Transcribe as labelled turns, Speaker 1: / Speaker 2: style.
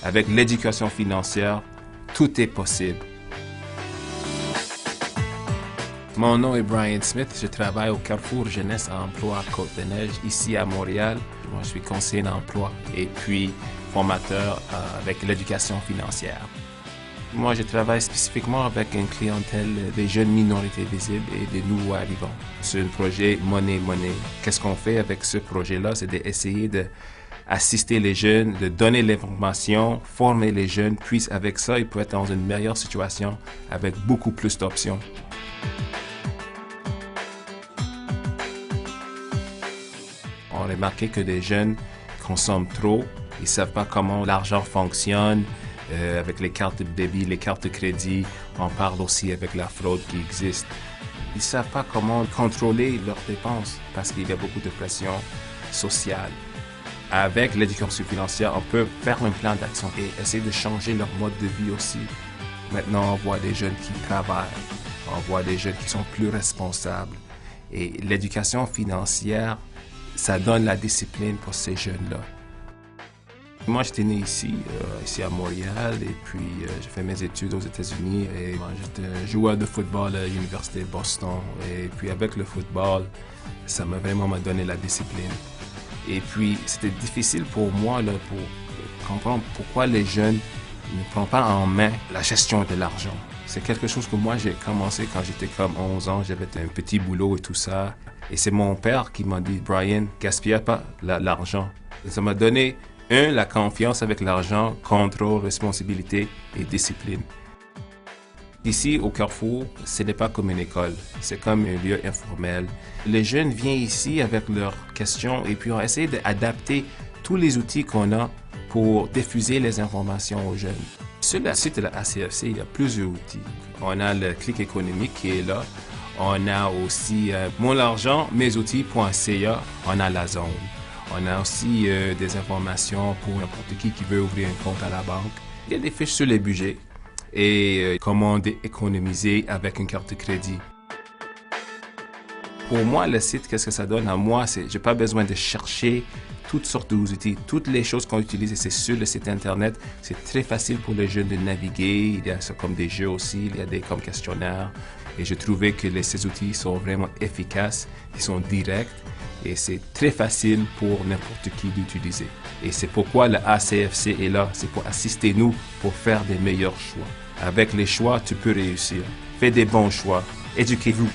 Speaker 1: Avec l'éducation financière, tout est possible. Mon nom est Brian Smith, je travaille au Carrefour Jeunesse à Emploi Côte-des-Neiges, ici à Montréal. Moi, je suis conseiller d'emploi et puis formateur avec l'éducation financière. Moi, je travaille spécifiquement avec une clientèle des jeunes minorités visibles et des nouveaux arrivants. C'est un projet Money. Qu'est-ce qu'on fait avec ce projet-là? C'est d'essayer d'assister les jeunes, de donner l'information, former les jeunes, puis avec ça, ils peuvent être dans une meilleure situation avec beaucoup plus d'options. On a remarqué que des jeunes consomment trop, ils ne savent pas comment l'argent fonctionne, avec les cartes de débit, les cartes de crédit. On parle aussi avec la fraude qui existe. Ils ne savent pas comment contrôler leurs dépenses parce qu'il y a beaucoup de pression sociale. Avec l'éducation financière, on peut faire un plan d'action et essayer de changer leur mode de vie aussi. Maintenant, on voit des jeunes qui travaillent, on voit des jeunes qui sont plus responsables. Et l'éducation financière, ça donne la discipline pour ces jeunes-là. Moi, j'étais né ici à Montréal, et puis j'ai fait mes études aux États-Unis. Et moi, j'étais joueur de football à l'Université de Boston. Et puis avec le football, ça m'a vraiment donné la discipline. Et puis, c'était difficile pour moi pour comprendre pourquoi les jeunes ne prennent pas en main la gestion de l'argent. C'est quelque chose que moi, j'ai commencé quand j'étais comme 11 ans. J'avais un petit boulot et tout ça. Et c'est mon père qui m'a dit, Brian, gaspille pas l'argent. Et ça m'a donné, la confiance avec l'argent, contrôle, responsabilité et discipline. Ici, au Carrefour, ce n'est pas comme une école, c'est comme un lieu informel. Les jeunes viennent ici avec leurs questions et puis on essaie d'adapter tous les outils qu'on a pour diffuser les informations aux jeunes. Sur le site de la ACFC, il y a plusieurs outils. On a le clic économique qui est là. On a aussi monargent-mesoutils.ca. On a la zone. On a aussi des informations pour n'importe qui veut ouvrir un compte à la banque. Il y a des fiches sur les budgets et comment économiser avec une carte de crédit. Pour moi, le site, qu'est-ce que ça donne à moi? Je n'ai pas besoin de chercher toutes sortes d'outils. Toutes les choses qu'on utilise, c'est sur le site Internet. C'est très facile pour les jeunes de naviguer. Il y a ça comme des jeux aussi, il y a des comme questionnaires. Et je trouvais que ces outils sont vraiment efficaces, ils sont directs et c'est très facile pour n'importe qui d'utiliser. Et c'est pourquoi le ACFC est là, c'est pour assister nous pour faire des meilleurs choix. Avec les choix, tu peux réussir. Fais des bons choix. Éduquez-vous.